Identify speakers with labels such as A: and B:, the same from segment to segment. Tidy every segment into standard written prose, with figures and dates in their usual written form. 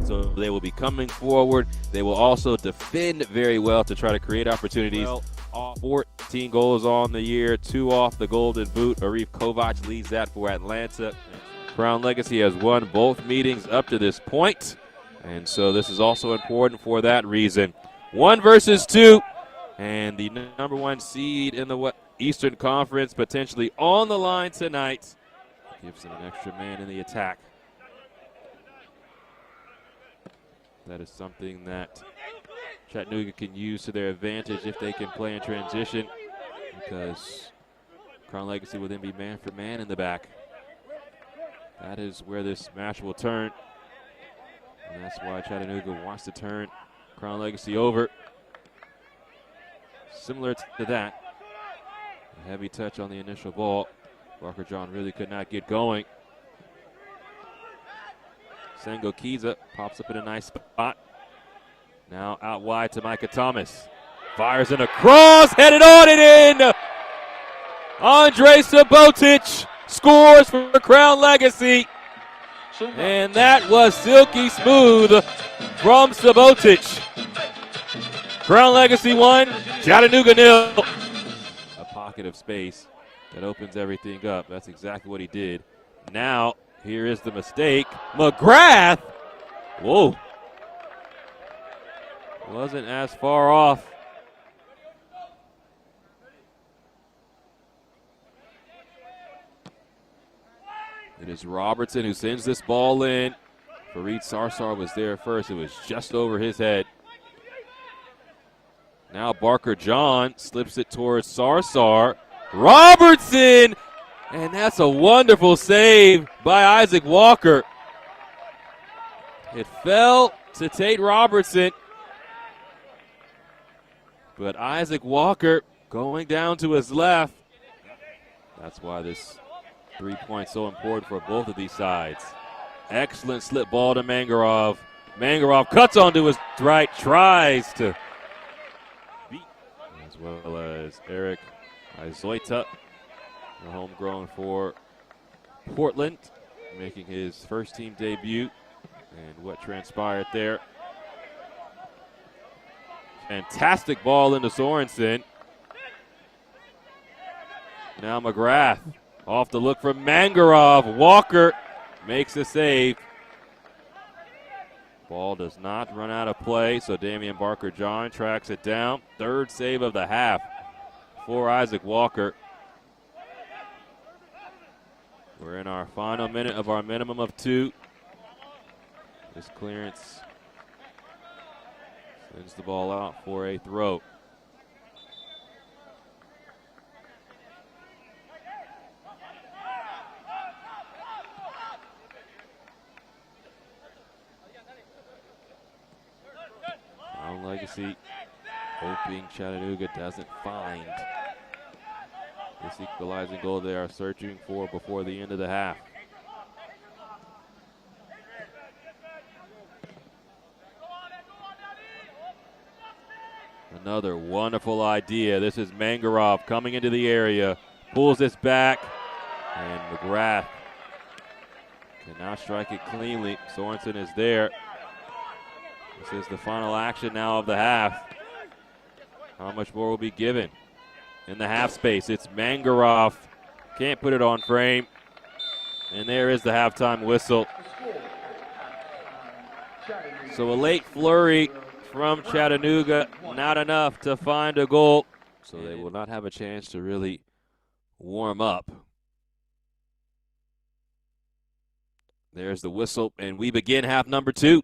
A: So they will be coming forward. They will also defend very well to try to create opportunities. 14 goals on the year, 2 off the Golden Boot. Arif Kovac leads that for Atlanta. Crown Legacy has won both meetings up to this point, and so this is also important for that reason. 1 versus 2, and the number 1 seed in the Eastern Conference potentially on the line tonight. Gives them an extra man in the attack. That is something that Chattanooga can use to their advantage if they can play in transition, because Crown Legacy will then be man for man in the back. That is where this match will turn, and that's why Chattanooga wants to turn Crown Legacy over. Similar to that, a heavy touch on the initial ball. Barker John really could not get going. Sengo Kiza pops up in a nice spot. Now out wide to Micah Thomas. Fires in a cross, headed on and in! Andre Sabotic scores for Crown Legacy. And that was silky smooth from Sabotic. Crown Legacy 1, Chattanooga 0. A pocket of space that opens everything up. That's exactly what he did. Now, here is the mistake. McGrath! Whoa. Wasn't as far off. It is Robertson who sends this ball in. Fareed Sarsar was there first. It was just over his head. Now Barker John slips it towards Sarsar. Robertson! And that's a wonderful save by Isaac Walker. It fell to Tate Robertson. But Isaac Walker going down to his left. That's why this 3 points so important for both of these sides. Excellent slip ball to Mangarov. Mangarov cuts onto his right, tries to beat, as well as Eric Izoita, the homegrown for Portland, making his first team debut. And what transpired there. Fantastic ball into Sorensen. Now McGrath off the look from Mangarov. Walker makes a save. Ball does not run out of play, so Damian Barker John tracks it down. 3rd save of the half for Isaac Walker. We're in our final minute of our minimum of 2. This clearance sends the ball out for a throw. Crown Legacy hoping Chattanooga doesn't find this equalizing goal they are searching for before the end of the half. Another wonderful idea. This is Mangarov coming into the area, pulls this back, and McGrath cannot strike it cleanly. Sorensen is there. This is the final action now of the half. How much more will be given in the half space? It's Mangarov. Can't put it on frame. And there is the halftime whistle. So a late flurry from Chattanooga, not enough to find a goal. So they will not have a chance to really warm up. There's the whistle, and we begin half number 2.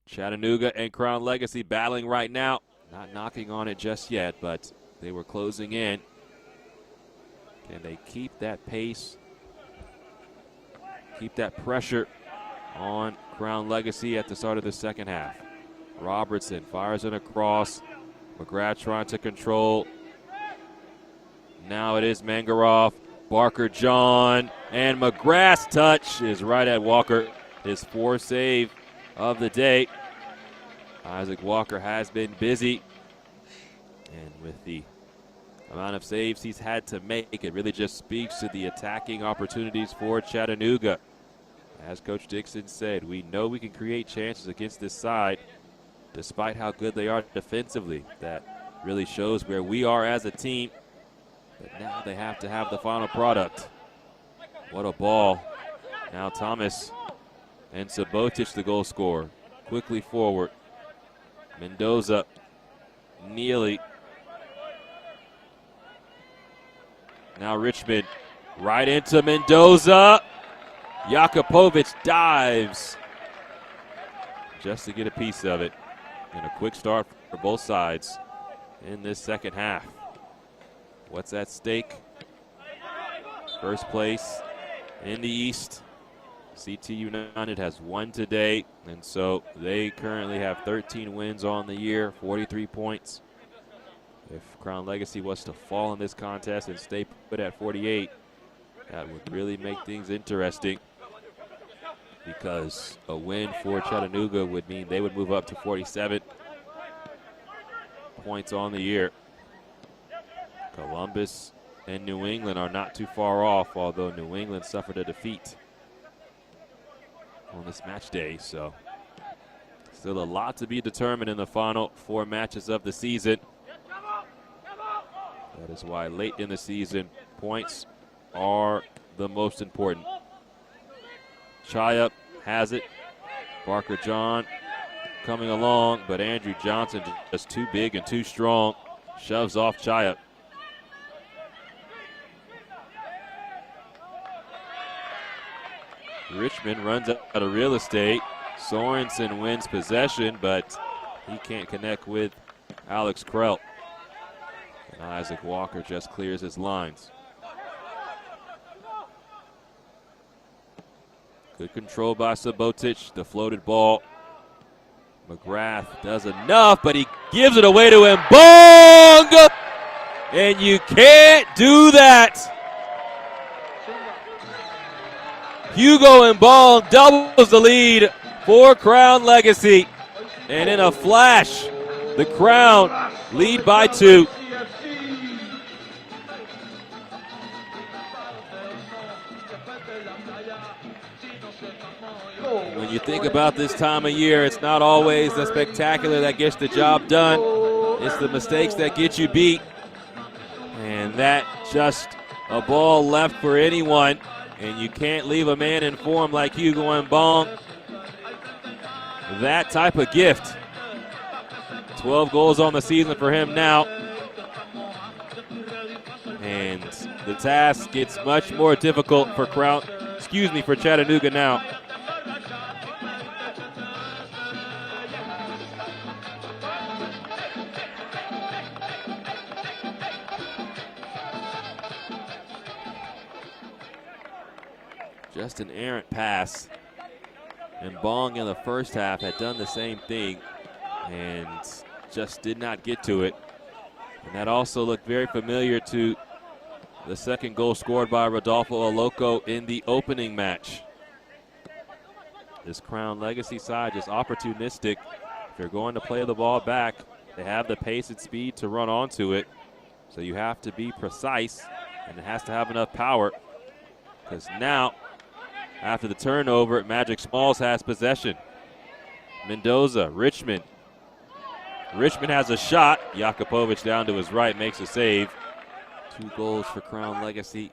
A: Chattanooga and Crown Legacy battling right now. Not knocking on it just yet, but they were closing in. Can they keep that pace, keep that pressure on Crown Legacy at the start of the second half? Robertson fires it across. McGrath trying to control. Now it is Mangarov, Barker John, and McGrath's touch is right at Walker. His 4th save of the day. Isaac Walker has been busy. And with the amount of saves he's had to make, it really just speaks to the attacking opportunities for Chattanooga. As Coach Dixon said, we know we can create chances against this side, despite how good they are defensively. That really shows where we are as a team. But now they have to have the final product. What a ball. Now Thomas and Sabotic, the goal scorer, quickly forward. Mendoza, Neely. Now Richmond right into Mendoza. Jakupovic dives just to get a piece of it. And a quick start for both sides in this second half. What's at stake? First place in the East. CT United has won today, and so they currently have 13 wins on the year, 43 points. If Crown Legacy was to fall in this contest and stay put at 48, that would really make things interesting, because a win for Chattanooga would mean they would move up to 47 points on the year. Columbus and New England are not too far off, although New England suffered a defeat on this match day, so still a lot to be determined in the final 4 matches of the season. That is why late in the season, points are the most important. Chiup has it. Barker John coming along, but Andrew Johnson just too big and too strong. Shoves off Chiup. Richmond runs out of real estate. Sorensen wins possession, but he can't connect with Alex Krelt. And Isaac Walker just clears his lines. Good control by Sabotic, the floated ball. McGrath does enough, but he gives it away to Mbong! And you can't do that. Hugo Mbong doubles the lead for Crown Legacy. And in a flash, the Crown lead by 2. When you think about this time of year, it's not always the spectacular that gets the job done. It's the mistakes that get you beat. And that just a ball left for anyone. And you can't leave a man in form like Hugo Mbong that type of gift. 12 goals on the season for him now. And the task gets much more difficult for for Chattanooga now. Just an errant pass. And Mbong in the first half had done the same thing and just did not get to it. And that also looked very familiar to the second goal scored by Rodolfo Aloco in the opening match. This Crown Legacy side just opportunistic. If you're going to play the ball back, they have the pace and speed to run onto it. So you have to be precise, and it has to have enough power. Because now, after the turnover, Magic Smalls has possession. Mendoza, Richmond. Richmond has a shot. Jakupovic down to his right makes a save. 2 goals for Crown Legacy,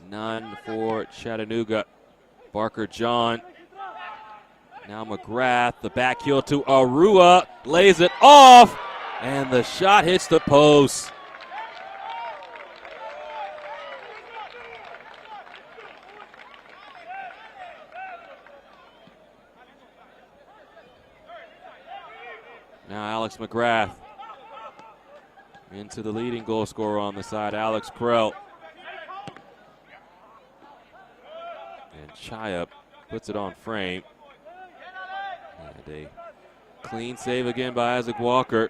A: none for Chattanooga. Barker John. Now McGrath, the back heel to Arua, lays it off, and the shot hits the post. Now Alex McGrath into the leading goal scorer on the side, Alex Krelt. And Chiup puts it on frame. And a clean save again by Isaac Walker.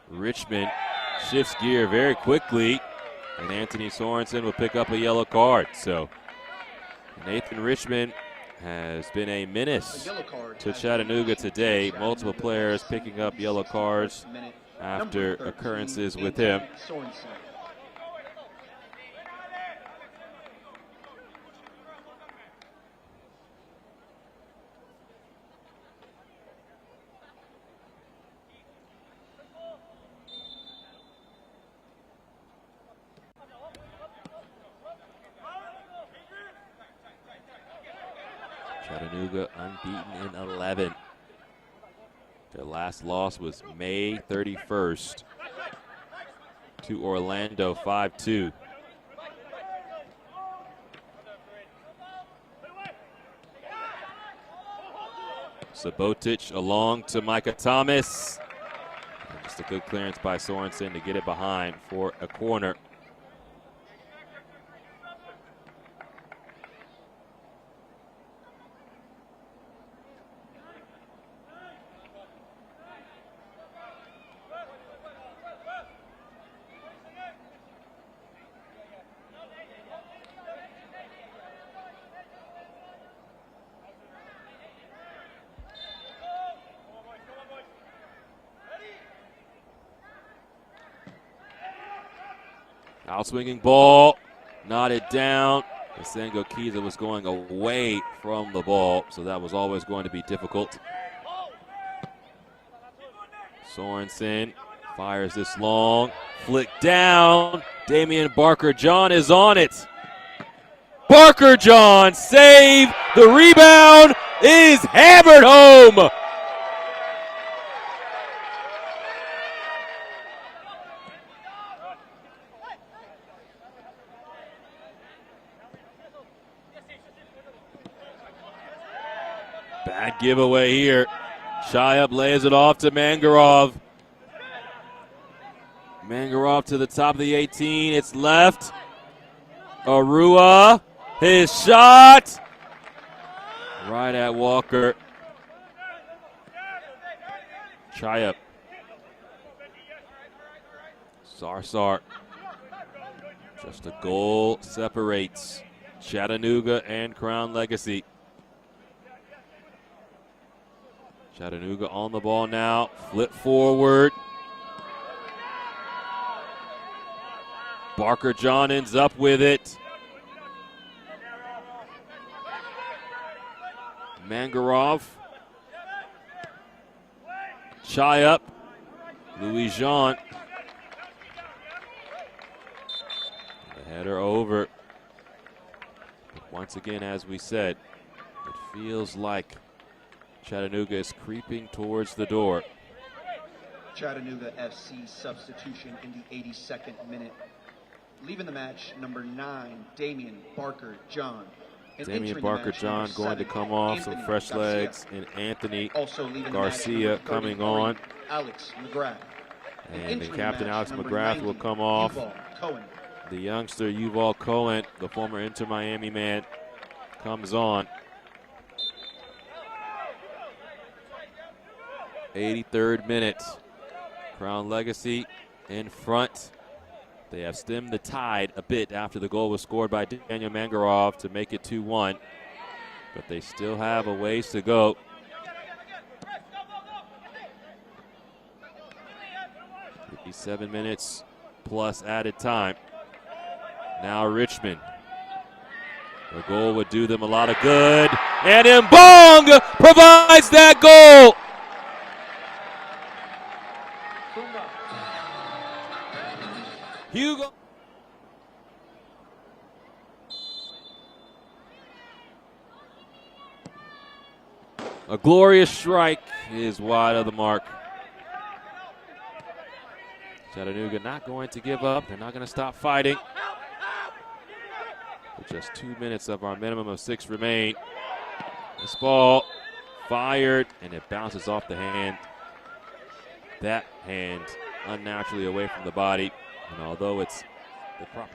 A: Richmond shifts gear very quickly, and Anthony Sorensen will pick up a yellow card. So Nathan Richmond has been a menace to Chattanooga today. Multiple players picking up yellow cards after occurrences with him. Chattanooga unbeaten in 11. Their last loss was May 31st to Orlando, 5-2. Sabotic along to Micah Thomas. And just a good clearance by Sorensen to get it behind for a corner. Outswinging ball, knotted down. Isengo Kiza was going away from the ball, so that was always going to be difficult. Sorensen fires this long, flick down. Damian Barker-John is on it. Barker-John save. The rebound is hammered home. Bad giveaway here. Shayab lays it off to Mangarov. Mangarov to the top of the 18. It's left. Arua. His shot. Right at Walker. Shayab. Sarsar. Just a goal separates Chattanooga and Crown Legacy. Chattanooga on the ball now, flip forward. Barker-John ends up with it. Mangarov. Shayab. Louis Jean. The header over. But once again, as we said, it feels like Chattanooga is creeping towards the door.
B: Chattanooga FC substitution in the 82nd minute. Leaving the match, number 9, Damian Barker-John.
A: Damian Barker-John going to come off some fresh legs, and Anthony Garcia coming on.
B: Alex McGrath.
A: And the captain Alex McGrath will come off. The youngster Yuval Cohen, the former Inter Miami man, comes on. 83rd minute. Crown Legacy in front. They have stemmed the tide a bit after the goal was scored by Daniel Mangarov to make it 2-1. But they still have a ways to go. Seven minutes plus added time. Now Richmond. The goal would do them a lot of good. And Mbong provides that goal. Hugo. A glorious strike is wide of the mark. Chattanooga not going to give up. They're not going to stop fighting. With just 2 minutes of our minimum of 6 remain. This ball fired, and it bounces off the hand. That hand unnaturally away from the body. And although it's the proper.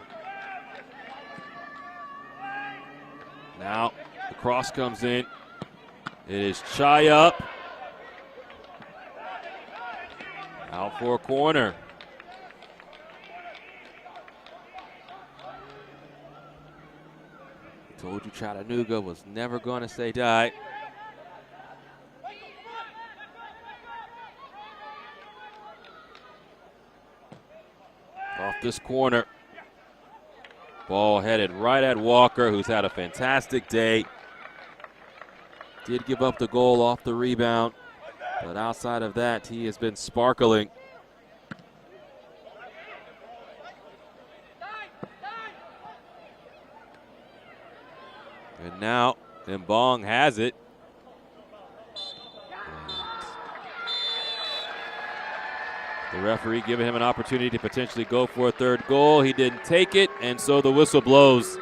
A: Now the cross comes in. It is Shayab. Out for a corner. Told you Chattanooga was never going to say die. Off this corner. Ball headed right at Walker, who's had a fantastic day. Did give up the goal off the rebound, but outside of that, he has been sparkling. And now And Bong has it. The referee giving him an opportunity to potentially go for a third goal. He didn't take it, and so the whistle blows.